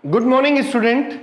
Good morning student.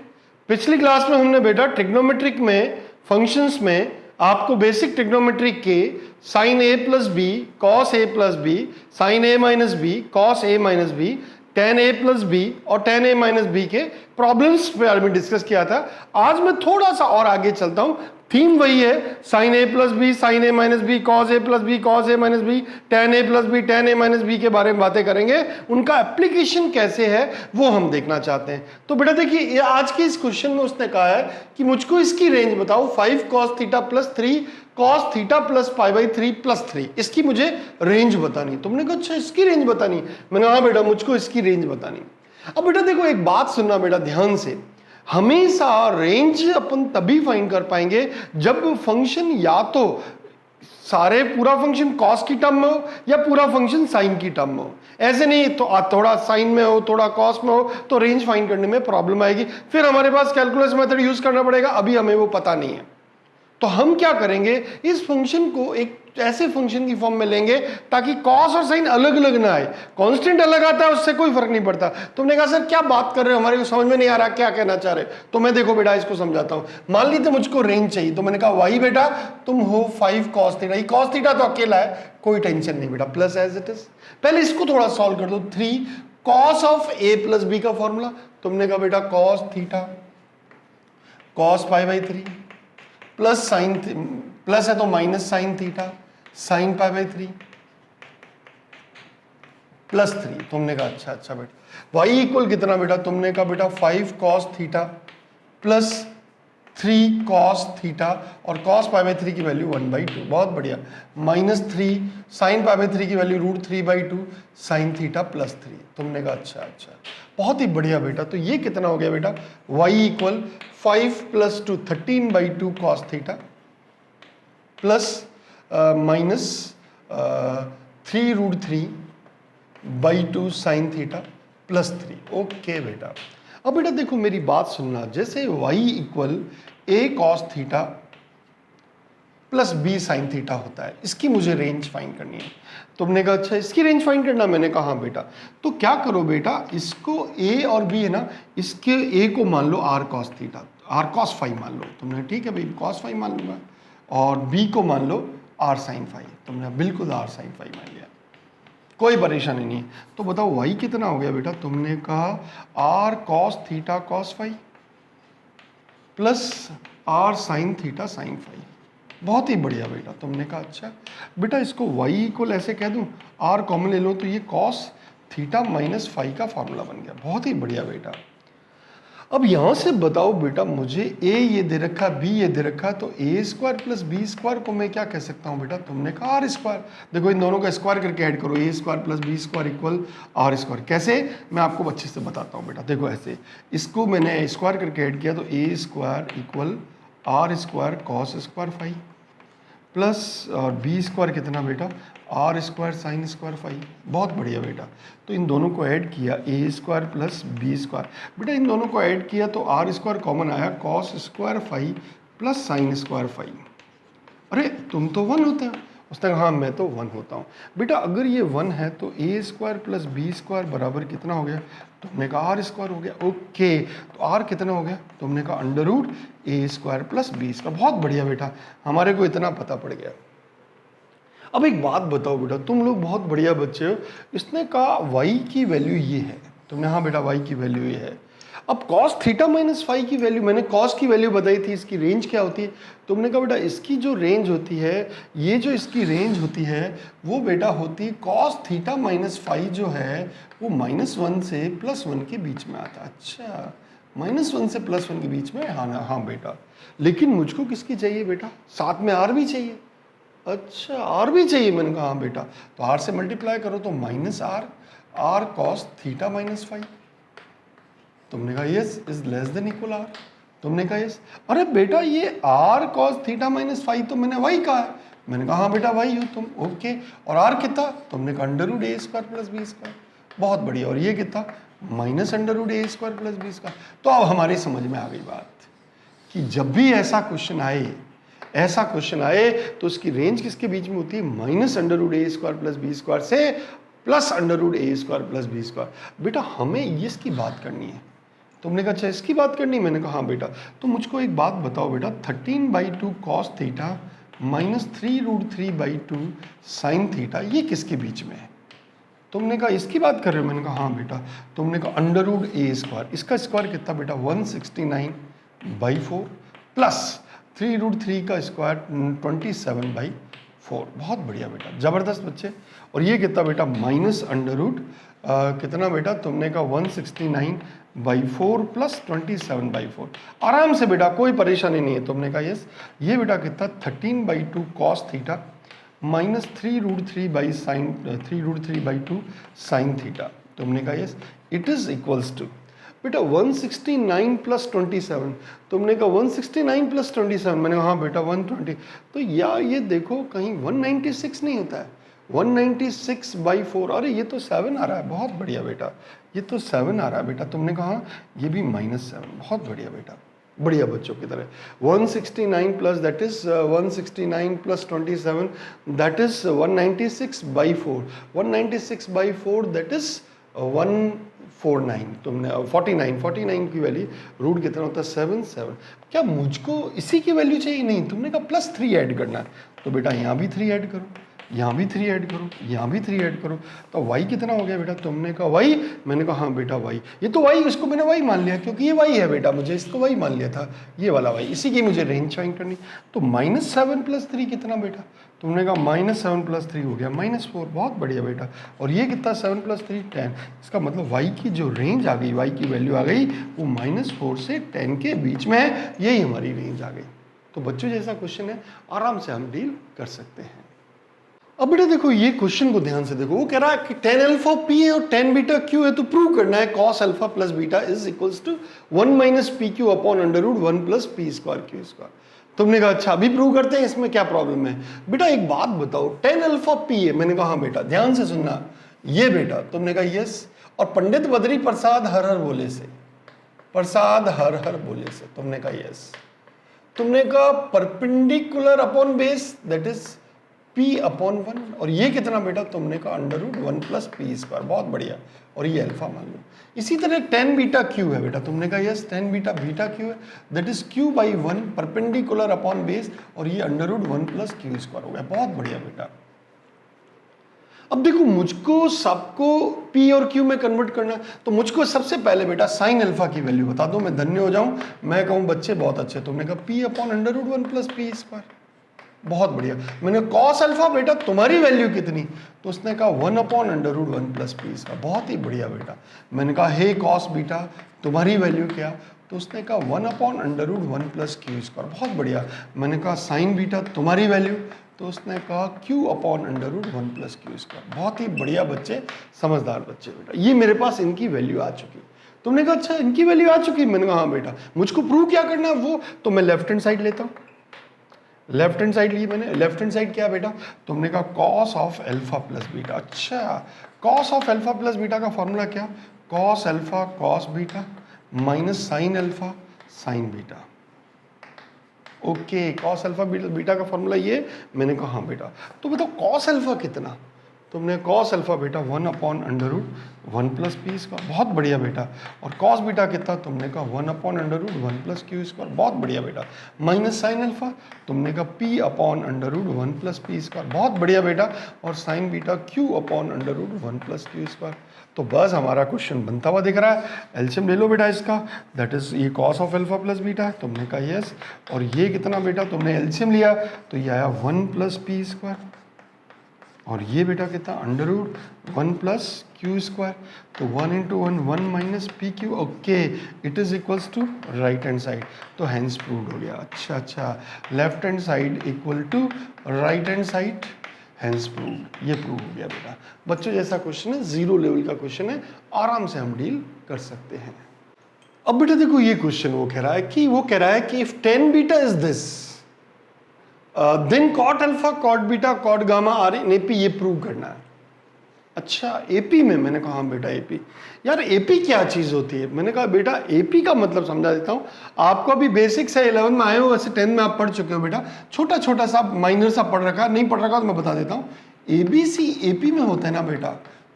पिछली class में हमने बेटा ट्रिग्नोमेट्रिक में फंक्शंस में आपको बेसिक ट्रिग्नोमेट्रिक के sign A plus B cos A plus B sign A minus B cos A minus B ten A plus B और ten ए minus B के प्रॉब्लम्स पे बारे में डिस्कस किया था। आज मैं थोड़ा सा और आगे चलता हूं। थीम वही है, sign A plus B sign A minus B cos A plus B cos A minus B ten A plus B ten A minus B के बारे में बातें करेंगे। उनका एप्लीकेशन कैसे है वो हम देखना चाहते हैं। तो बेटा देखिए, ये आज के इस क्वेश्चन में उसने कहा है कि मुझको इसकी रेंज बताओ 5 cos theta plus 3 cos theta plus pi by 3 plus 3, इसकी मुझे रेंज बतानी। तुमने कहा अच्छा इसकी रेंज बतानी? मैंने हाँ बेटा मुझको इसकी रेंज बतानी। अब बेटा देखो एक बात सुनना बेटा ध्यान से, हमेशा रेंज अपन तभी फाइंड कर पाएंगे जब फंक्शन या तो सारे पूरा फंक्शन कॉस की टर्म में हो या पूरा फंक्शन साइन की टर्म में हो। ऐसे नहीं तो थोड़ा साइन में हो थोड़ा कॉस में हो तो रेंज फाइंड करने में प्रॉब्लम आएगी, फिर हमारे पास कैलकुलस मेथड यूज करना पड़ेगा। अभी हमें वो पता नहीं है, तो हम क्या करेंगे, इस फंक्शन को एक ऐसे फंक्शन की फॉर्म में लेंगे ताकि कॉस और साइन अलग अलग ना आए। कांस्टेंट अलग आता है उससे कोई फर्क नहीं पड़ता। तुमने कहा सर क्या बात कर रहे हो, हमारे को समझ में नहीं आ रहा क्या कहना चाह रहे, तो मैं देखो बेटा इसको समझाता हूं। मान लीजिए मुझको रेंज चाहिए, तो मैंने कहा वही बेटा तुम हो 5 cos थीटा। ये cos थीटा तो अकेला है, कोई टेंशन नहीं बेटा, प्लस एज इट इज। पहले इसको थोड़ा सॉल्व कर दो। 3 cos of A plus B का फॉर्मूला, तुमने कहा बेटा cos theta cos pi by 3 plus sine, plus है तो minus sine theta sine pi by 3 plus 3। तुमने कहा अच्छा बेटा y इक्वल कितना बेटा? तुमने कहा बेटा 5 cos theta plus 3 cos theta और cos पाई बाई 3 की वैल्यू 1/2। बहुत बढ़िया। माइनस 3 साइन पाई बाई 3 की वैल्यू √3/2 साइन थीटा प्लस 3। तुमने कहा अच्छा बहुत ही बढ़िया बेटा। तो ये कितना हो गया बेटा? y equal 5 plus 2 13/2 cos theta plus minus 3√3/2 sine theta plus 3। Okay बेटा। अब बेटा देखो मेरी बात सुनना, जैसे y equal a cos theta plus b sine theta होता है, इसकी मुझे रेंज फाइंड करनी है। तुमने कहा अच्छा इसकी रेंज फाइंड करना? मैंने कहा हाँ बेटा। तो क्या करो बेटा, इसको a और b है ना, इसके a को मान लो r cos theta, r cos phi मान लो। तुमने ठीक है भाई cos फाई मान लूंगा, और b को मान लो r sin फाई। तुमने बिल्कुल r sin फाई मान लिया, कोई परेशानी नहीं। तो बताओ y कितना हो गया बेटा? तुमने कहा r cos theta cos phi plus r sin theta sin phi. बहुत ही बढ़िया बेटा। तुमने कहा अच्छा बेटा इसको y इक्वल ऐसे कह दूं, r कॉमन ले लो तो ये cos थीटा माइनस फाई का फॉर्मूला बन गया। बहुत ही बढ़िया बेटा। अब यहां से बताओ बेटा, मुझे a ये दे रखा b ये दे रखा, तो a square plus b square को मैं क्या कह सकता हूं बेटा? तुमने कहा r स्क्वायर। देखो इन दोनों का स्क्वायर करके ऐड करो, a square plus b square equal r square. कैसे? मैं आपको अच्छे से बताता हूं बेटा। देखो ऐसे, इसको मैंने स्क्वायर करके ऐड किया तो a square equal r square cos square phi plus और b स्क्वायर कितना बेटा? r square sine square phi. बहुत बढ़िया बेटा। तो इन दोनों को ऐड किया, a square plus b square. बेटा इन दोनों को ऐड किया तो r स्क्वायर कॉमन आया, cos square phi plus sine square phi. अरे तुम तो 1 होते हो। उसने कहा हाँ मैं तो 1 होता हूँ। बेटा अगर ये 1 है तो a square plus b square बराबर कितना हो गया? तुमने कहा r स्क्वायर हो गया। ओके, तो r कितना हो गया? तुमने कहा under root a square plus b square. बहुत बढ़िया बेटा, हमारे को इतना पता पड़ गया। अब एक बात बताओ बेटा, तुम लोग बहुत बढ़िया बच्चे हो। इसने कहा y की वैल्यू ये है। तुमने हाँ बेटा y की वैल्यू ये है। अब cos थीटा माइनस फाई की वैल्यू, मैंने cos की वैल्यू बताई थी, इसकी रेंज क्या होती है? तुमने कहा बेटा इसकी जो रेंज होती है, ये जो इसकी रेंज होती है वो बेटा होती है cos थीटा माइनस फाई जो है वो -1 से +1 के बीच में आता है। अच्छा -1 से +1 के बीच में, हाँ बेटा। लेकिन मुझको किसकी चाहिए बेटा? साथ में r भी चाहिए। अच्छा r भी चाहिए? मैंने कहा हाँ बेटा। तो r से मल्टीप्लाई करो तो -r cos theta minus phi. तुमने कहा yes is less than equal r। तुमने कहा यस। अरे बेटा ये r cos theta minus phi तो मैंने y कहा है। मैंने कहा हाँ बेटा y हो तुम। ओके, और r कितना? तुमने कहा under root a square plus b square. बहुत बढ़िया। और ये कितना? Minus under root a square plus b square. तो अब हमारी समझ में आ गई बात कि जब भी ऐसा क्वेश्चन आए तो उसकी रेंज किसके बीच में होती है? Minus under root a square plus b square से plus under root a square plus b square. बेटा हमें ये इसकी बात करनी है। तुमने कहा अच्छा इसकी बात करनी, मैंने कहा हाँ बेटा। तो मुझको एक बात बताओ बेटा, 13/2 cos theta minus 3√3/2 sine theta ये किसके बीच में है? तुमने कहा इसकी बात कर रहे हो, मैंने कहा हाँ बेटा। तुमने कहा √a², इसका स्क्वायर कितना बेटा 169/4 प्लस 3√3 का स्क्वायर 27/4। बहुत बढ़िया बेटा, ज़बरदस्त बच्चे। और ये कितना बेटा माइनस अंडर कितना बेटा, तुमने कहा 169/4 प्लस 27/4। आराम से बेटा, कोई परेशानी नहीं है। तुमने कहा यस, ये बेटा कितना 13/2 cos theta minus 3√3/2 sine theta. तुमने कहा yes, it is equals to बेटा 169 प्लस 27। तुमने कहा 169 प्लस 27, मैंने कहा हाँ बेटा 120। तो या ये देखो कहीं 196 नहीं होता है, 196/4। अरे ये तो 7 आ रहा है, बहुत बढ़िया बेटा, ये तो 7 आ रहा है बेटा। तुमने कहा ये भी -7, बहुत बढ़िया बेटा, बढ़िया बच्चों की तरह। 169 plus that is 169 plus 27 that is 196/4। 196/4 that is 149। तुमने 49 की वैल्यू रूट कितना होता है 7। क्या मुझको इसी की वैल्यू चाहिए? नहीं, तुमने कहा +3 ऐड करना है, तो बेटा यहाँ भी 3 ऐड करो, यहाँ भी 3 ऐड करो, यहाँ भी 3 ऐड करो। तो y कितना हो गया बेटा? तुमने कहा y, मैंने कहा हाँ बेटा y। ये तो y, इसको मैंने y मान लिया क्योंकि ये y है बेटा, मुझे इसको y मान लिया था, ये वाला y, इसी की मुझे रेंज फाइंड करनी। तो -7 + 3 कितना बेटा? तुमने कहा -7 + 3 हो गया -4। बहुत बढ़िया बेटा। और ये कितना 7 + 3 10। इसका मतलब y की जो रेंज आ गई, y की वैल्यू आ गई वो -4 से 10 के बीच में है, यही हमारी रेंज आ गई। तो बच्चों जैसा क्वेश्चन है, आराम से हम डील कर सकते हैं। अब बेटा देखो ये क्वेश्चन को ध्यान से देखो, वो कह रहा है कि tan अल्फा p है और tan बीटा q है, तो प्रूव करना है cos alpha plus beta is equals to 1 - pq upon √1 + p² q²। तुमने कहा अच्छा अभी प्रूव करते हैं, इसमें क्या प्रॉब्लम है? बेटा एक बात बताओ, tan अल्फा p है, मैंने कहा हाँ बेटा, ध्यान से सुनना ये बेटा। तुमने कहा यस, और पंडित बद्री प्रसाद हर हर बोले से, प्रसाद हर हर बोले से, तुमने कहा यस। तुमने कहा perpendicular upon base that is p/1, और ये कितना बेटा? तुमने कहा √1 + p²। बहुत बढ़िया, और ये अल्फा मान लो। इसी तरह tan बीटा q है बेटा, तुमने कहा यस tan बीटा q है that is q/1 perpendicular upon base, और ये √1 + q² हो गया। बहुत बढ़िया बेटा। अब देखो मुझको सबको p और q में कन्वर्ट करना, तो मुझको सबसे पहले बेटा साइन अल्फा की वैल्यू बता दो, मैं धन्य हो जाऊं, मैं कहूं बच्चे बहुत अच्छे। तुमने कहा p/√1 + p²। बहुत बढ़िया। मैंने cos अल्फा बेटा तुम्हारी वैल्यू कितनी? तो उसने कहा 1/√1 + p²। बहुत ही बढ़िया बेटा। मैंने कहा हे cos बीटा तुम्हारी वैल्यू क्या? तो उसने कहा 1/√1 + q²। बहुत बढ़िया। मैंने कहा साइन बीटा तुम्हारी वैल्यू? तो उसने कहा q/√1 + q²। बहुत ही बढ़िया बच्चे, समझदार बच्चे बेटा। ये मेरे पास इनकी वैल्यू आ चुकी। तुमने कहा अच्छा इनकी वैल्यू आ चुकी? मैंने कहा हाँ बेटा। मुझको प्रूव क्या करना है वो? तो मैं लेफ्ट हैंड साइड लेता हूँ। लेफ्ट हैंड साइड ली मैंने। लेफ्ट हैंड साइड क्या बेटा? तुमने कहा cos of alpha plus beta. अच्छा, cos of alpha plus beta का फॉर्मूला क्या? cos alpha cos beta minus sign alpha sign beta. Okay, cos alpha beta का फॉर्मूला ये। मैंने कहा हाँ बेटा। तो बताओ cos अल्फा कितना? तुमने cos अल्फा बेटा 1/√1 + p²। बहुत बढ़िया बेटा। और cos बीटा कितना? तुमने कहा 1/√1 + q²। बहुत बढ़िया बेटा। माइनस साइन अल्फा तुमने कहा p/√1 + p²। बहुत बढ़िया बेटा। और साइन बीटा q/√1 + q²। तो बस हमारा क्वेश्चन बनता हुआ दिख रहा है। एलसीएम ले लो बेटा इसका, दैट इज ये cos of alpha plus beta है, तुमने कहा यस। और ये कितना बेटा? तुमने एलसीएम लिया तो ये आया 1 + p²। और ये बेटा कितना? √1 + q²। तो 1 × 1 1 - pq। Okay, it is equals to right hand side. तो हैंस प्रूव्ड हो गया। अच्छा, left hand side equal to right hand side, hence proved. ये प्रूव हो गया बेटा। बच्चों जैसा क्वेश्चन है, 0 लेवल का क्वेश्चन है, आराम से हम डील कर सकते हैं। अब बेटा देखो ये क्वेश्चन वो कह रहा है कि if tan beta is this then cot alpha cot beta cot gamma are in AP, ये प्रूव करना है। अच्छा एपी में? मैंने कहा हाँ बेटा एपी। यार एपी क्या चीज होती है? मैंने कहा बेटा एपी का मतलब समझा देता हूँ आपको। अभी बेसिक से 11 में आए हो, वैसे 10 में आप पढ़ चुके हो बेटा। छोटा छोटा सा माइनर सा पढ़ रखा, नहीं पढ़ रखा तो मैं बता देता हूँ। एबीसी एपी में होता है ना बेटा,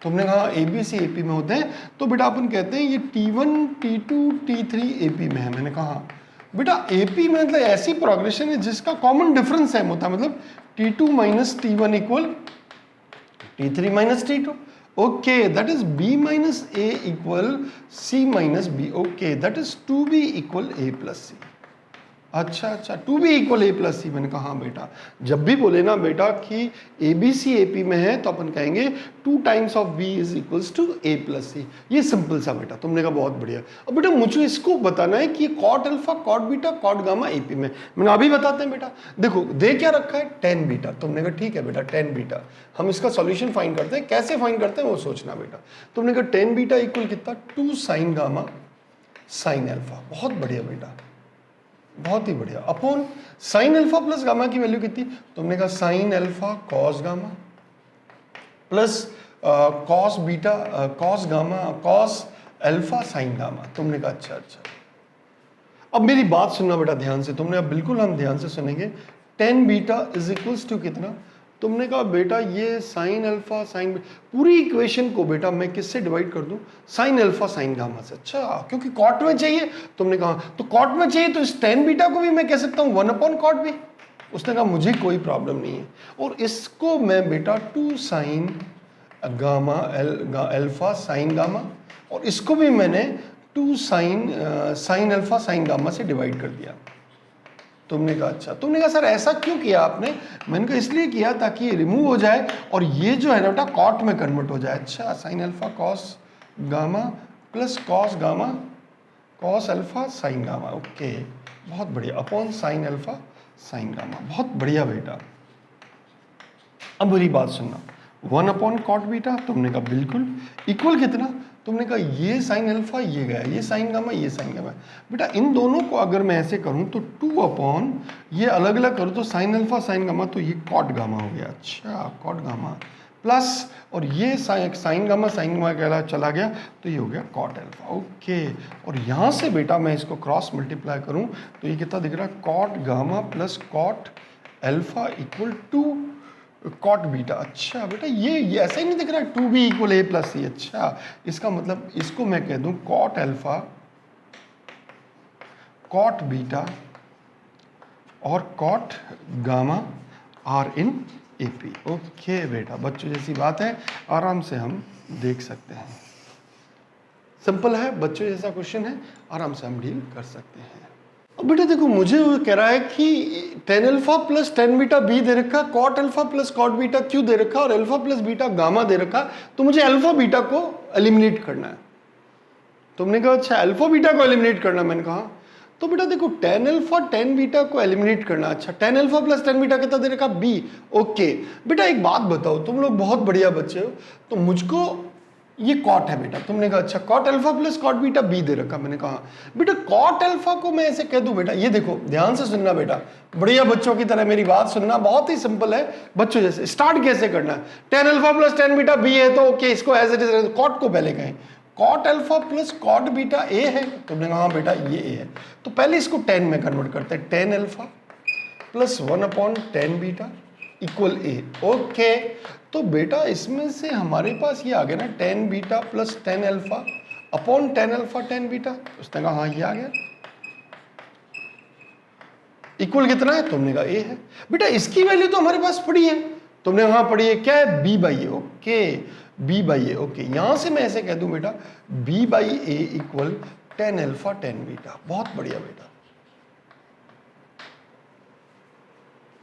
तुमने कहा A B C A P में होते हैं, तो बेटा अपन कहते हैं ये T1 T2 T3 ए पी में है। मैंने कहा बेटा ए पी में मतलब ऐसी प्रोग्रेशन है जिसका कॉमन डिफरेंस सेम होता है, मतलब T2 minus T1 equal T3 minus T2। Okay, that is B minus A equal C minus B। Okay, that is 2B equal A plus C। अच्छा अच्छा, 2B इक्वल A प्लस सी। मैंने कहा हाँ बेटा, जब भी बोले ना बेटा कि A B C A P में है तो अपन कहेंगे 2 times of B is equals to A plus C. ये सिंपल सा बेटा, तुमने कहा बहुत बढ़िया। अब बेटा मुझे इसको बताना है कि cot alpha, cot beta, cot gamma A P में। मैंने अभी बताते हैं बेटा। देखो दे क्या रखा है, टेन बीटा। तुमने कहा ठीक है बेटा, टेन बीटा। हम इसका सॉल्यूशन फाइंड करते हैं, कैसे फाइंड करते हैं वो सोचना बेटा। तुमने कहा टेन बीटा इक्वल कितना, 2 साइन गामा साइन अल्फा। बहुत बढ़िया बेटा, बहुत ही बढ़िया। Upon sine alpha plus gamma की वैल्यू कितनी, तुमने कहा sine alpha cos gamma plus cos beta, cos gamma cos alpha sign gamma. तुमने कहा अच्छा अच्छा। अब मेरी बात सुनना बेटा ध्यान से, तुमने अब बिल्कुल हम ध्यान से सुनेंगे। Tan beta is equals to कितना, तुमने कहा बेटा ये साइन अल्फा साइन, पूरी इक्वेशन को बेटा मैं किससे डिवाइड कर दूं, साइन अल्फा साइन गामा से। अच्छा, क्योंकि कॉट में चाहिए। तुमने कहा तो कॉट में चाहिए तो इस टेन बीटा को भी मैं कह सकता हूं 1 अपॉन कॉट भी। उसने कहा मुझे कोई प्रॉब्लम नहीं है, और इसको मैं बेटा 2 sign gamma alpha sign gamma, और इसको भी मैंने 2 साइन अल्फा साइन गामा से डिवाइड कर दिया। तुमने कहा अच्छा। तुमने कहा सर ऐसा क्यों किया आपने, मैंने कहा इसलिए किया ताकि ये रिमूव हो जाए और ये जो है ना बेटा कॉट में कन्वर्ट हो जाए। अच्छा, sine alpha cos gamma plus cos gamma cos alpha sign gamma. Okay, बहुत बढ़िया, upon sine alpha sign gamma. बहुत बढ़िया बेटा। अब मेरी बात सुनना, 1 अपॉन कॉट बीटा, तुमने कहा बिल्कुल, इक्वल कितना, तुमने कहा ये साइन अल्फा ये गया, ये साइन गामा ये साइन गामा। बेटा इन दोनों को अगर मैं ऐसे करूं तो 2 अपॉन ये अलग अलग करूं तो साइन अल्फा साइन गामा, तो ये कॉट गामा हो गया। अच्छा, कॉट गामा प्लस, और ये साइन गामा कहला चला गया तो ये हो गया कॉट अल्फा। ओके, और यहाँ से बेटा मैं इसको क्रॉस मल्टीप्लाई करूं तो ये कितना दिख रहा है, cot gamma plus cot alpha equal to cot beta. अच्छा बेटा ये ऐसा ही नहीं दिख रहा है, 2B equal A plus C। अच्छा, इसका मतलब इसको मैं कह दूं कॉट अल्फा कॉट बीटा और cot gamma are in AP। Okay बेटा, बच्चों जैसी बात है, आराम से हम देख सकते हैं। सिंपल है, बच्चों जैसा क्वेश्चन है, आराम से हम डील कर सकते हैं। अब बेटा देखो मुझे वो कह रहा है कि tan alpha plus tan beta B दे रखा, cot alpha plus cot beta Q दे रखा, और अल्फा प्लस बीटा गामा दे रखा, तो मुझे अल्फा बीटा को एलिमिनेट करना है। तुमने कहा अच्छा अल्फा बीटा को एलिमिनेट करना, मैंने कहा तो बेटा देखो टेन अल्फा टेन बीटा को एलिमिनेट करना। अच्छा, ten alpha plus tan beta कितना दे रखा, बी। ओके बेटा एक बात बताओ, तुम लोग बहुत बढ़िया बच्चे हो, तो मुझको ये कॉट है बेटा। तुमने कहा अच्छा cot alpha plus cot beta B दे रखा। मैंने कहा बेटा कॉट अल्फा को मैं ऐसे कह दूं बेटा, ये देखो ध्यान से सुनना बेटा, बढ़िया बच्चों की तरह मेरी बात सुनना, बहुत ही सिंपल है बच्चों जैसे। स्टार्ट कैसे करना है, tan alpha plus tan beta B है तो ओके, इसको एज इट इज कॉट को पहले कहें, cot alpha plus cot beta A है। तुमने कहा बेटा ये ए है, तो पहले इसको 10 में कन्वर्ट करते हैं, tan alpha plus 1 upon tan beta equal A. Okay, तो बेटा इसमें से हमारे पास ये आ गया ना, ten beta plus tan alpha upon ten alpha tan beta. उसने कहा हाँ ये आ गया, इक्वल कितना है, तुमने कहा ए है। बेटा इसकी वैल्यू तो हमारे पास पड़ी है, तुमने वहां पड़ी है, क्या है, B by A. Okay, B by A. Okay, यहां से मैं ऐसे कह दूं बेटा B by A equal tan alpha tan beta. बहुत बढ़िया बेटा,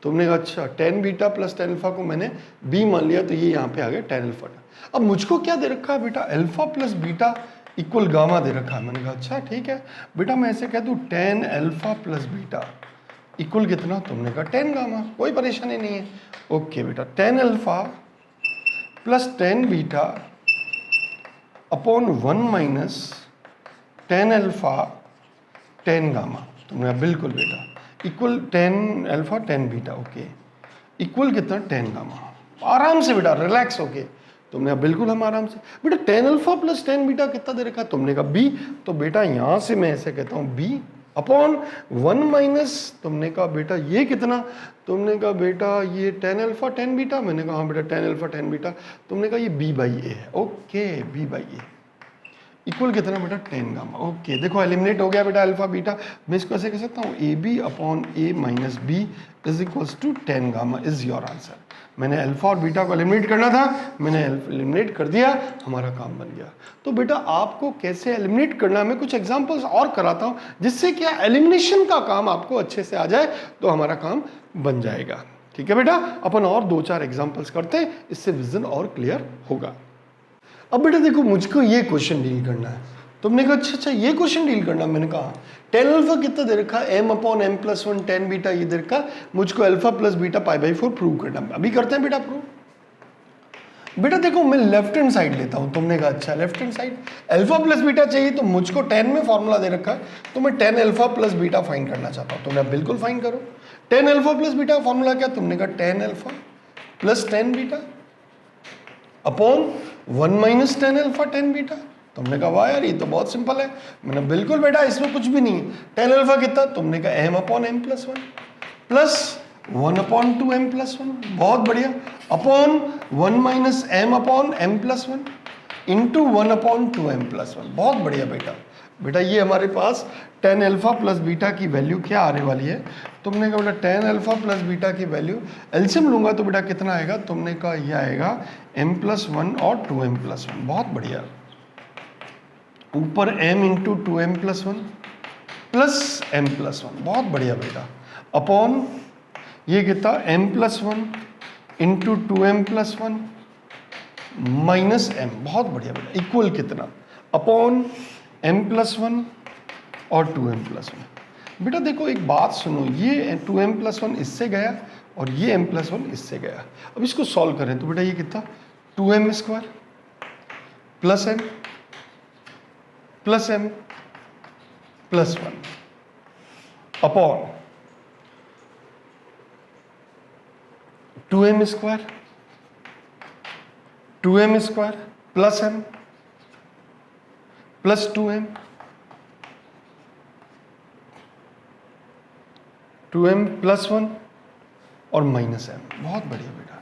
तुमने कहा अच्छा tan beta plus tan alpha को मैंने बी मान लिया, तो ये यहाँ पे आ गया टेन अल्फा। अब मुझको क्या दे रखा है बेटा, alpha plus beta equal gamma दे रखा है। मैंने कहा अच्छा ठीक है बेटा, मैं ऐसे कह दूं ten alpha plus beta equal कितना, तुमने कहा टेन गामा, कोई परेशानी नहीं है। ओके बेटा, ten alpha plus tan beta upon 1 minus ten alpha ten gamma. तुमने कहा बिल्कुल बेटा, equal tan alpha tan beta. Okay, equal कितना, टेन गामा। आराम से बेटा रिलैक्स होके, तुमने कहा बिल्कुल हम आराम से। बेटा ten alpha plus tan beta कितना दे रखा, तुमने कहा बी, तो बेटा यहां से मैं ऐसे कहता हूं बी अपॉन 1 माइनस, तुमने कहा बेटा ये कितना, तुमने कहा बेटा ये tan अल्फा tan बीटा, मैंने कहा हाँ बेटा tan अल्फा tan बीटा, तुमने कहा ये b बाई ए है, okay b by A equal कितना बेटा tan गामा, ओके देखो एलिमिनेट हो गया बेटा अल्फा बीटा, मैं इसको ऐसे कह सकता हूँ A B upon A minus B is equals to tan gamma is your answer. मैंने अल्फा और बीटा को एलिमिनेट करना था, मैंने एलिमिनेट कर दिया, हमारा काम बन गया। तो बेटा आपको कैसे एलिमिनेट करना है मैं कुछ एग्जांपल्स और कराता हूँ, जिससे क्या एलिमिनेशन का काम आपको अच्छे से आ जाए, तो हमारा काम बन जाएगा। ठीक है बेटा, अपन और 2-4 एग्जांपल्स करते हैं, इससे विजन और क्लियर होगा। अब बेटा देखो मुझको ये क्वेश्चन डील करना है, तुमने कहा अच्छा ये क्वेश्चन डील करना, मैंने कहा tan अल्फा कितना दे रखा है, m upon m plus 1 tan beta ये दे रखा, मुझको alpha plus beta pi by 4 prove करना, अभी करते हैं बेटा प्रूव। बेटा देखो मैं लेफ्ट हैंड साइड लेता हूं, तुमने कहा अच्छा left hand side alpha plus beta चाहिए, तो मुझको tan में फॉर्मूला दे रखा है, तो मैं tan alpha plus beta find करना चाहता हूं, तुमने बिल्कुल फाइंड करो। tan alpha plus beta formula क्या, तुमने कहा tan alpha plus tan beta upon 1 minus tan alpha tan beta, तुमने कहा वाह यार ये तो बहुत सिंपल है, मैंने बिल्कुल बेटा इसमें कुछ भी नहीं है। tan अल्फा कितना, तुमने कहा m upon m plus 1 plus 1 upon 2m plus 1, बहुत बढ़िया, upon 1 minus m upon m plus 1 into 1 upon 2m plus 1, बहुत बढ़िया बेटा। बेटा ये हमारे पास tan अल्फा प्लस बीटा की वैल्यू क्या आने वाली है, तुमने कहा बेटा tan अल्फा प्लस बीटा की वैल्यू एलसीएम लूंगा तो बेटा कितना आएगा, तुमने कहा ये आएगा m प्लस 1 और 2m प्लस 1, बहुत बढ़िया, ऊपर m into 2m plus 1 plus m plus 1, बहुत बढ़िया बेटा, अपॉन ये कितना m plus 1 into 2m plus 1 minus m, बहुत बढ़िया बेटा, इक्वल कितना, अपॉन m प्लस 1 और 2m प्लस 1। बेटा देखो एक बात सुनो, ये 2m प्लस 1 इससे गया और ये m प्लस 1 इससे गया, अब इसको सॉल्व करें तो बेटा ये कितना 2m square plus m plus m plus 1 upon 2m square plus m plus 2m plus 1 और माइनस m, बहुत बढ़िया बेटा,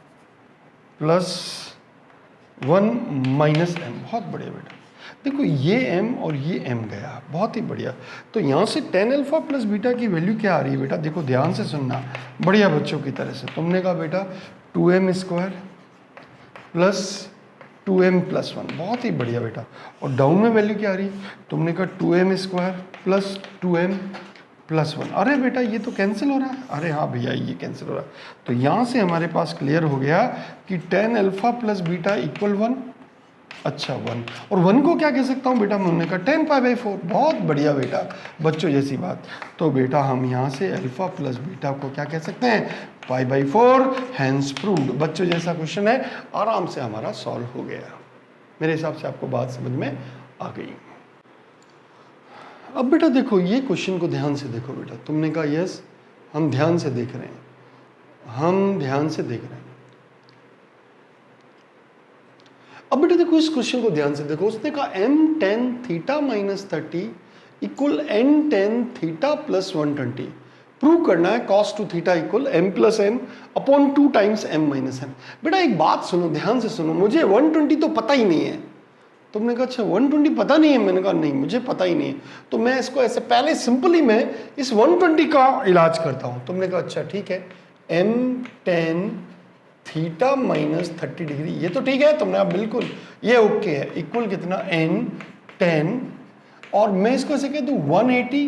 प्लस 1 माइनस m, बहुत बढ़िया बेटा। देखो ये m और ये m गया, बहुत ही बढ़िया। तो यहाँ से tan अल्फा प्लस बीटा की वैल्यू क्या आ रही है बेटा, देखो ध्यान से सुनना बढ़िया बच्चों की तरह से, तुमने कहा बेटा 2m square plus 2m plus 1, बहुत ही बढ़िया बेटा, और डाउन में वैल्यू क्या आ रही है, तुमने कहा 2m square plus 2m plus 1, अरे बेटा ये तो कैंसिल हो रहा है, अरे हाँ भैया ये कैंसिल हो रहा है, तो यहाँ से हमारे पास क्लियर हो गया कि tan alpha plus beta equal 1, अच्छा 1, और 1 को क्या कह सकता हूँ बेटा, हमने कहा tan पाई बाई 4, बहुत बढ़िया बेटा, बच्चों जैसी बात। तो बेटा हम यहाँ से अल्फा प्लस बीटा को क्या कह सकते हैं, पाई बाई 4, हैंस प्रूव्ड। बच्चों जैसा क्वेश्चन है, आराम से हमारा सॉल्व हो गया। मेरे हिसाब से आपको बात समझ में आ गई। अब बेटा देखो ये क्वेश्चन को ध्यान से देखो बेटा, तुमने कहा यस हम ध्यान से देख रहे हैं, हम ध्यान से देख रहे हैं। अब बेटा देखो इस क्वेश्चन को ध्यान से देखो, उसने कहा m tan theta minus 30 equal n tan theta plus 120, prove करना है cos two theta equal m plus n upon 2 times m minus n। बेटा एक बात सुनो, ध्यान से सुनो, मुझे 120 तो पता ही नहीं है। तुमने कहा अच्छा 120 पता नहीं है, मैंने कहा नहीं मुझे पता ही नहीं है, तो मैं इसको ऐसे पहले सिंपली मैं इस 120 का इलाज करता हूं। तुमने कहा अच्छा ठीक है, m tan theta minus 30 degree, ये तो ठीक है, तुमने आप बिल्कुल ये ओके है, इक्वल कितना n tan, और मैं इसको ऐसे कह दूं 180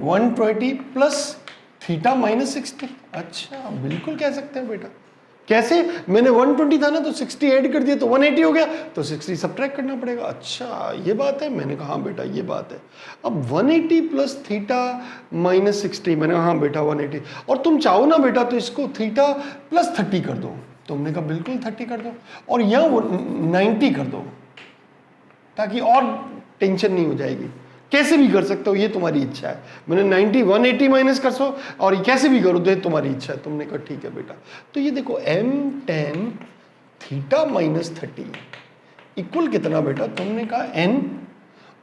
120 प्लस थीटा माइनस 60, अच्छा बिल्कुल कह सकते हैं बेटा। कैसे, मैंने 120 था ना तो 60 ऐड कर दिया तो 180 हो गया, तो 60 सब्ट्रैक्ट करना पड़ेगा, अच्छा ये बात है, मैंने कहा हाँ बेटा ये बात है। अब 180 प्लस थीटा माइनस 60, मैंने कहा हाँ बेटा 180, और तुम चाहो ना बेटा तो इसको थीटा प्लस 30 कर दो, तुमने कहा बिल्कुल 30 कर दो, और यहाँ 90 कर दो, ताकि और टेंशन नहीं हो जाएगी। कैसे भी कर सकते हो, ये तुम्हारी इच्छा है। मैंने 90 180 माइनस कर सो, और कैसे भी करो तो ये तुम्हारी इच्छा है। तुमने कहा ठीक है बेटा, तो ये देखो m tan theta minus 30 equal कितना बेटा, तुमने कहा n,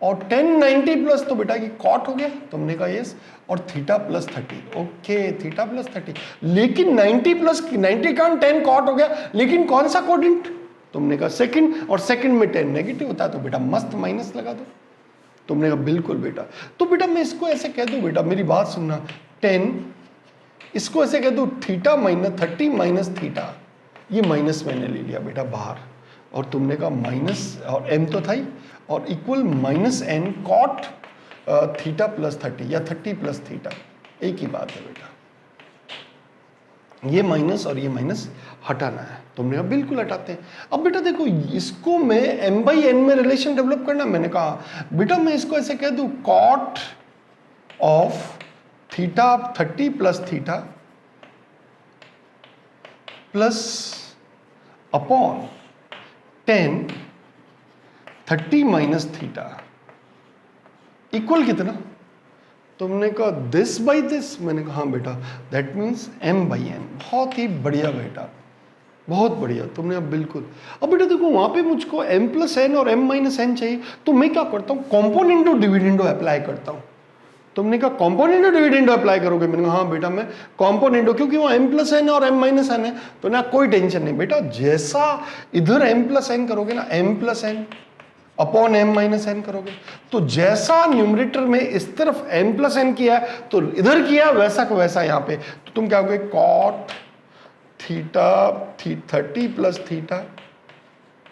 और 10 90 प्लस तो बेटा ये कॉट हो गया, तुमने कहा यस, और theta plus 30, okay theta plus 30, लेकिन 90 प्लस 90 का 10 कॉट हो गया, लेकिन कौन सा कोडिंट, तुमने कहा सेकंड, और सेकंड में 10 नेगेटिव होता है, तो बेटा मस्त माइनस लगा दो, तुमने कहा बिल्कुल बेटा। तो बेटा मैं इसको ऐसे कह दूं, बेटा मेरी बात सुनना, 10 इसको ऐसे कह दूं थीटा माइनस 30 माइनस थीटा, ये माइनस मैंने ले लिया बेटा बाहर, और तुमने कहा माइनस, और m तो था ही, और equal minus n cot theta plus 30 या 30 प्लस थीटा, एक ही बात है बेटा, ये माइनस और ये माइनस हटाना है, तुमने कहा बिल्कुल हटाते हैं। अब बेटा देखो इसको मैं m बाई n में रिलेशन डेवलप करना, मैंने कहा बेटा मैं इसको ऐसे कह दूं cot of theta 30 plus theta plus upon 10 30 minus theta equal कितना, तुमने कहा दिस बाई दिस, मैंने कहा हाँ बेटा that means m by n, बहुत ही बढ़िया बेटा, बहुत बढ़िया, तुमने अब बिल्कुल। अब बेटा देखो वहां पे मुझको m प्लस n और m माइनस n चाहिए, तो मैं क्या करता हूँ कॉम्पोनेंटो डिविडेंडो अप्लाई करता हूँ, तुमने कहा कॉम्पोनेंटो डिविडेंडो अप्लाई करोगे, मैंने कहा हाँ बेटा मैं कॉम्पोनेंटो, क्योंकि वो m प्लस n और m माइनस n है, तो ना कोई टेंशन नहीं बेटा, जैसा इधर m प्लस n करोगे ना, m plus n upon m minus n करोगे, तो जैसा न्यूमरेटर में इस तरफ m प्लस n किया है तो इधर किया वैसा को वैसा यहाँ पे, तो तुम क्या कहोगे cot theta 30 plus theta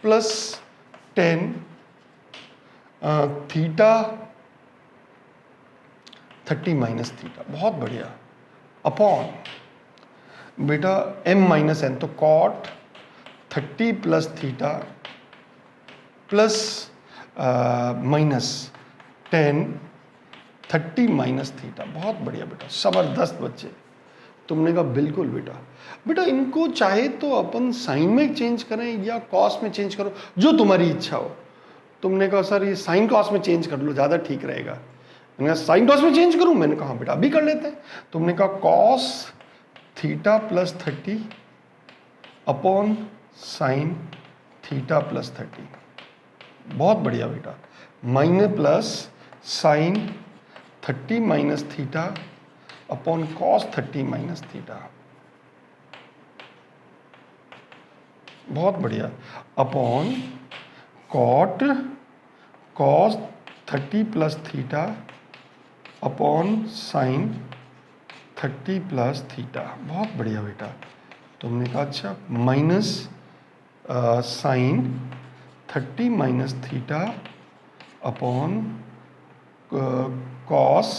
plus 10 theta 30 minus theta, बहुत बढ़िया, अपॉन बेटा m माइनस n, तो cot 30 plus theta plus minus 10 30 minus theta, बहुत बढ़िया बेटा, जबरदस्त बच्चे, तुमने कहा बिल्कुल बेटा। बेटा इनको चाहे तो अपन साइन में चेंज करें या कॉस में चेंज करो, जो तुम्हारी इच्छा हो, तुमने कहा सर ये साइन कॉस में चेंज कर लो ज़्यादा ठीक रहेगा, मैंने कहा साइन कॉस में चेंज करूं, मैंने कहा बेटा अभी कर लेते हैं, तुमने कहा cos theta plus 30 upon sine theta plus 30, बहुत बढ़िया बेटा, minus plus sine 30 minus theta upon cos 30 minus theta, बहुत बढ़िया, upon cot cos 30 plus theta upon sine 30 plus theta, बहुत बढ़िया बेटा, तुमने कहा अच्छा minus sine 30 minus theta upon cos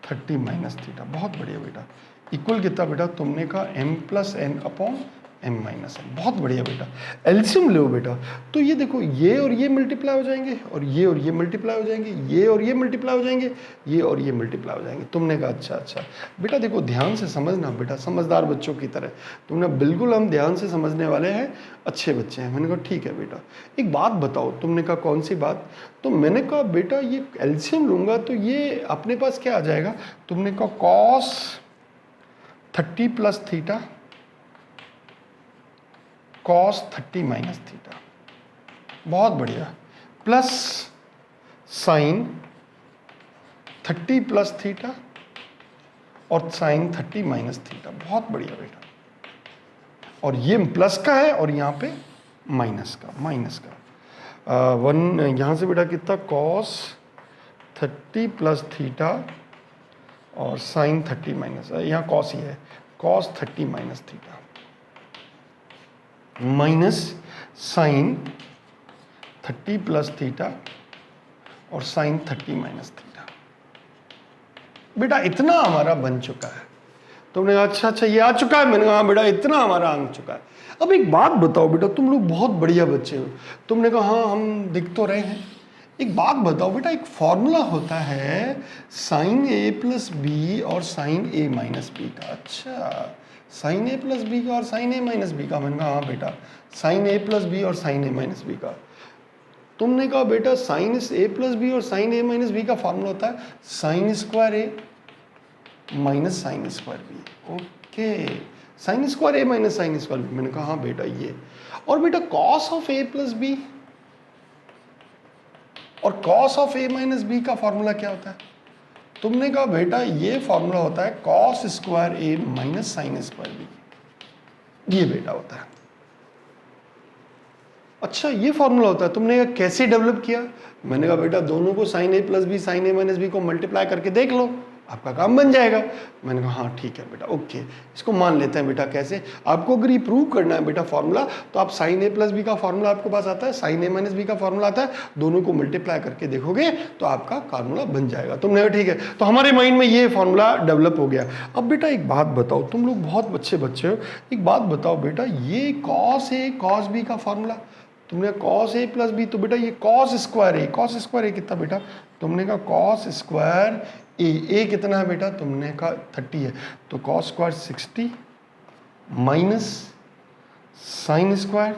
30 minus theta, बहुत बढ़िया बेटा, इक्वल कितना बेटा, तुमने कहा m plus n upon m minus n, बहुत बढ़िया बेटा, एलसीएम लो बेटा, तो ये देखो ये और ये मल्टीप्लाई हो जाएंगे, और ये मल्टीप्लाई हो जाएंगे, ये और ये मल्टीप्लाई हो जाएंगे, ये और ये मल्टीप्लाई हो जाएंगे, तुमने कहा अच्छा अच्छा बेटा, देखो ध्यान से समझना बेटा, समझदार बच्चों की तरह, तुमने बिल्कुल हम ध्यान से समझने वाले हैं, अच्छे बच्चे हैं, मैंने कहा ठीक है बेटा, एक बात बताओ, तुमने कहा कौन सी बात, तो मैंने कहा बेटा ये एलसीएम लूंगा तो ये अपने पास क्या आ जाएगा, तुमने कहा cos 30 plus theta cos 30 minus theta, बहुत बढ़िया, प्लस साइन 30 प्लस थीटा और साइन 30 माइनस थीटा, बहुत बढ़िया बेटा, और ये प्लस का है और यहाँ पे माइनस का, वन यहाँ से बेटा कितना, कॉस 30 प्लस थीटा और साइन 30 माइनस, यहाँ कॉस ही है, cos 30 minus theta minus sine 30 plus theta और साइन 30 माइनस थीटा, बेटा इतना हमारा बन चुका है, तुमने कहा अच्छा अच्छा ये आ चुका है, मैंने कहा बेटा इतना हमारा आ चुका है। अब एक बात बताओ बेटा, तुम लोग बहुत बढ़िया बच्चे हो, तुमने कहा हाँ हम दिख तो रहे हैं, एक बात बताओ बेटा, एक फॉर्मूला होता है साइन ए प्लस बी और साइन ए माइनस बी का, अच्छा साइन ए प्लस बी का और साइन ए माइनस बी का, मैंने कहा हाँ बेटा साइन ए प्लस बी और साइन ए माइनस बी का, तुमने कहा बेटा साइन ए प्लस बी और साइन ए माइनस बी का फॉर्मूला होता है sine square A minus sine square B, okay sine square A minus sine square B, मैंने कहा हाँ बेटा ये, और बेटा cos of A plus B और cos of A minus B का फॉर्मूला क्या होता है? तुमने कहा बेटा ये फॉर्मूला होता है cos square A minus sine square B, ये बेटा होता है। अच्छा ये फॉर्मूला होता है, तुमने कहा कैसे डेवलप किया? मैंने कहा बेटा दोनों को sign A plus B sign A minus B को मल्टीप्लाई करके देख लो, आपका काम बन जाएगा। मैंने कहा हाँ ठीक है बेटा, ओके इसको मान लेते हैं बेटा। कैसे? आपको अगर ये प्रूव करना है बेटा फॉर्मूला, तो आप साइन ए प्लस बी का फॉर्मूला आपके पास आता है, साइन ए माइनस बी का फॉर्मूला आता है, दोनों को मल्टीप्लाई करके देखोगे तो आपका फॉर्मूला बन जाएगा। तुमने कहा ठीक है, तो हमारे माइंड में ये फॉर्मूला डेवलप हो गया। अब बेटा एक बात बताओ, तुम लोग बहुत अच्छे बच्चे हो, एक बात बताओ बेटा, ये कॉस ए कॉस बी का फॉर्मूला, तुमने कॉस ए प्लस बी, तो बेटा ये कॉस स्क्वायर ए कितना बेटा? तुमने कहा कॉस स्क्वायर ए कितना है बेटा? तुमने कहा 30 है, तो cos square 60 minus sine square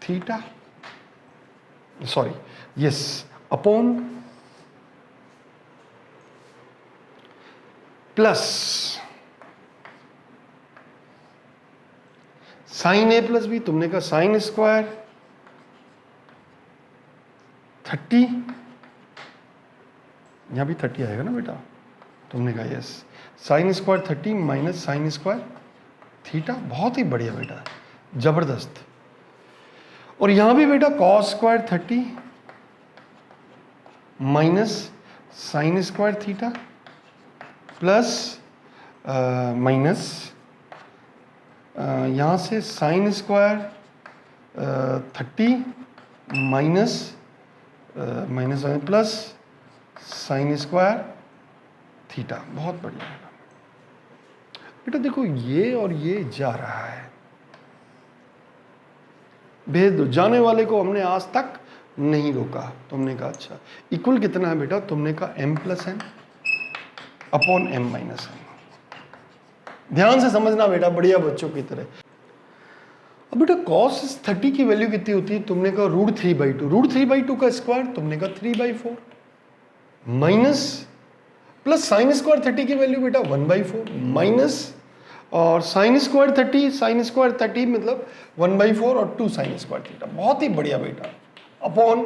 theta, sorry yes, upon plus sine A plus B, तुमने कहा साइन स्क्वायर 30, यहां भी 30 आएगा ना बेटा? तुमने कहा yes, sine square 30 minus sine square theta, बहुत ही बढ़िया बेटा, जबरदस्त। और यहां भी बेटा cos square 30 minus sine square theta plus minus यहां से sine square 30 minus minus plus sine square theta, बहुत बढ़िया बेटा। बेटा देखो ये और ये जा रहा है, भेज दो, जाने वाले को हमने आज तक नहीं रोका। तुमने कहा अच्छा इक्वल कितना है बेटा? तुमने कहा m plus N upon m minus N. ध्यान से समझना बेटा, बढ़िया बच्चों की तरह। अब बेटा cos 30 की वैल्यू कितनी होती है? तुमने कहा √3/2, √3/2 का स्क्वायर तुमने कहा 3/4 माइनस प्लस साइन स्क्वायर 30 की वैल्यू बेटा 1/4 माइनस और साइन स्क्वायर 30 मतलब 1/4 और 2 साइन स्क्वायर थीटा, बहुत ही बढ़िया बेटा, अपॉन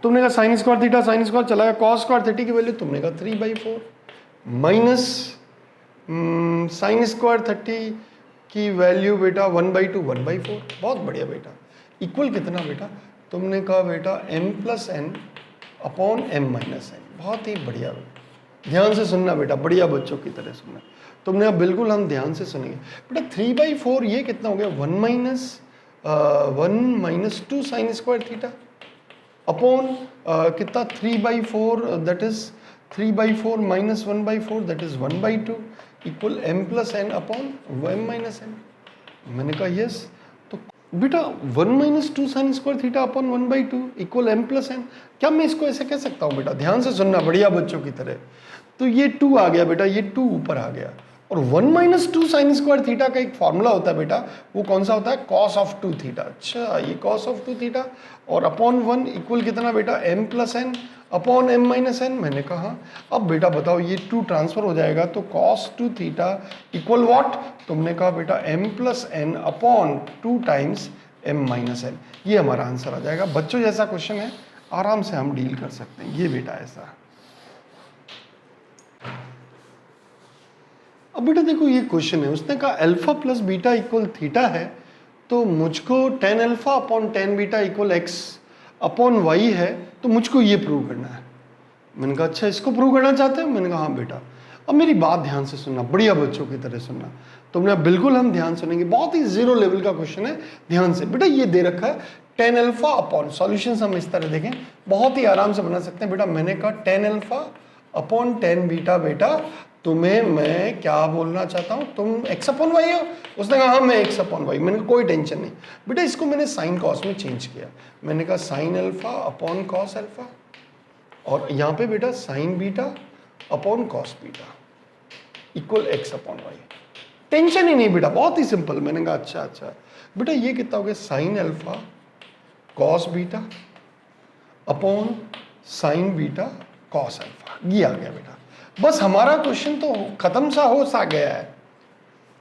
तुमने कहा साइन स्क्वायर चला गया, कॉस स्क्वायर 30 की वैल्यू तुमने कहा 3/4 माइनस साइन स्क्वायर 30 की वैल्यू बेटा 1/2 1/4, बहुत बढ़िया बेटा, इक्वल कितना बेटा? तुमने कहा बेटा m plus N upon m minus N, बहुत ही बढ़िया बेटा। ध्यान से सुनना बेटा, बढ़िया बच्चों की तरह सुनना। तुमने अब बिल्कुल हम ध्यान से सुनेंगे बेटा। 3/4 ये कितना हो गया? 1 minus 2 sine square theta upon कितना 3/4 that is 3/4 minus 1/4 that is 1/2 equal m plus N upon m minus N. मैंने कहा यस, तो बेटा 1 minus 2 sine square theta upon 1/2 equal m plus N. क्या मैं इसको ऐसे कह सकता हूँ बेटा? ध्यान से सुनना बढ़िया बच्चों की तरह। तो ये 2 आ गया बेटा, ये 2 ऊपर आ गया, और 1 माइनस 2 साइन स्क्वायर थीटा का एक फॉर्मूला होता है बेटा, वो कौन सा होता है? Cos of 2 theta. अच्छा ये कॉस ऑफ 2 थीटा और अपॉन 1 इक्वल कितना बेटा? m plus N upon m minus N. मैंने कहा अब बेटा बताओ ये 2 ट्रांसफर हो जाएगा, तो कॉस 2 थीटा इक्वल व्हाट? तुमने कहा बेटा m plus N upon 2 times m minus N. ये हमारा आंसर आ जाएगा। बच्चों जैसा क्वेश्चन है, आराम से हम डील कर सकते हैं। ये बेटा ऐसा। अब बेटा देखो ये क्वेश्चन है, उसने कहा alpha plus beta equal theta है, तो मुझको tan alpha upon tan beta equal x upon y है, तो मुझको ये प्रूव करना है। मैंने कहा अच्छा इसको प्रूव करना चाहते हैं? मैंने कहा हाँ बेटा। अब मेरी बात ध्यान से सुनना, बढ़िया बच्चों की तरह सुनना। तुमने बिल्कुल हम ध्यान सुनेंगे, बहुत ही जीरो लेवल का क्वेश्चन है, ध्यान से। बेटा ये दे रखा है tan अल्फा अपॉन, सॉल्यूशंस हम इस तरह देखें, बहुत ही आराम से बना सकते हैं बेटा। मैंने कहा tan alpha upon tan beta, बेटा तुम्हें मैं क्या बोलना चाहता हूं, तुम x अपॉन वाई हो? उसने कहा हाँ मैं x अपॉन वाई। मैंने कोई टेंशन नहीं बेटा, इसको मैंने साइन कॉस में चेंज किया। मैंने कहा sine alpha upon cos alpha, और यहाँ पे बेटा sine beta upon cos beta equal x upon Y. Tension ही नहीं बेटा, बहुत ही सिंपल। मैंने कहा अच्छा अच्छा बेटा ये कितना हो गया? Sine alpha cos beta upon sign beta cos alpha, ये आ गया बेटा। बस हमारा क्वेश्चन तो खत्म सा हो सा गया है।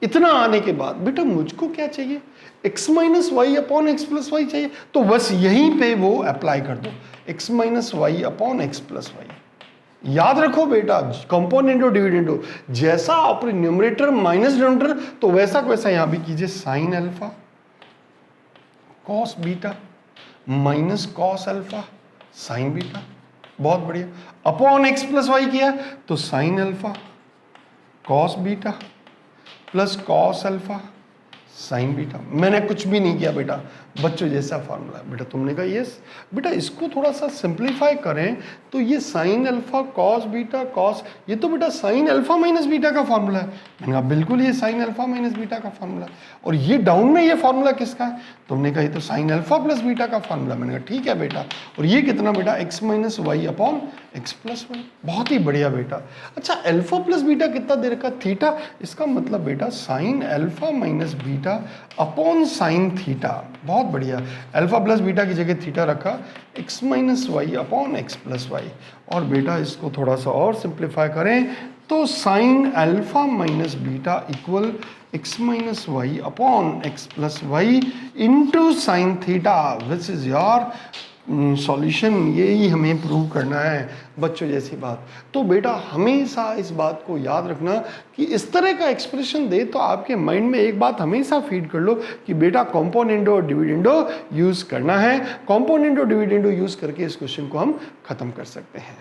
इतना आने के बाद बेटा मुझको क्या चाहिए, x minus Y upon X plus Y चाहिए, तो बस यहीं पे वो अप्लाई कर दो, x minus Y upon X plus Y. याद रखो बेटा, कंपोनेंट और डिविडेंड हो, जैसा आपने न्यूमरेटर माइनस डिनोमिनेटर, तो वैसा को वैसा यहां भी कीजिए, sine alpha cos beta minus cos alpha sign beta, बहुत बढ़िया। अपॉन एक्स प्लस वाई किया तो sine alpha cos beta plus cos alpha sign beta. मैंने कुछ भी नहीं किया बेटा, बच्चों जैसा फार्मूला है। बेटा तुमने कहा यस। बेटा इसको थोड़ा सा सिंप्लीफाई करें तो ये sine alpha cos beta cos, ये तो बेटा साइन अल्फा माइनस बीटा का फार्मूला है। मैंने कहा बिल्कुल ये साइन अल्फा माइनस बीटा का फार्मूला है। और ये डाउन में ये फार्मूला किसका है? तुमने कहा ये तो साइन अल्फा प्लस बीटा का फार्मूला। मैंने कहा ठीक है बेटा। और ये कितना बेटा, X minus Y upon X plus Y. बहुत ही बढ़िया बेटा। अच्छा अल्फा प्लस बीटा कितना दे रखा, थीटा। इसका मतलब बेटा sine alpha minus beta upon sine theta. बहुत बढ़िया। अल्फा प्लस बीटा की जगह थीटा रखा, X minus Y upon X plus Y. और बेटा इसको थोड़ा सा और सिंप्लीफाई करें तो sine alpha minus beta equal X minus Y upon X plus Y into sine theta. This is your solution. यही हमें प्रूव करना है बच्चों जैसी बात। तो बेटा हमेशा इस बात को याद रखना कि इस तरह का एक्सप्रेशन दे तो आपके माइंड में एक बात हमेशा फीड कर लो कि बेटा कॉम्पोनेंटो और डिविडेंडो यूज करना है। कॉम्पोनेंटो डिविडेंडो यूज करके इस क्वेश्चन को हम खत्म कर सकते हैं।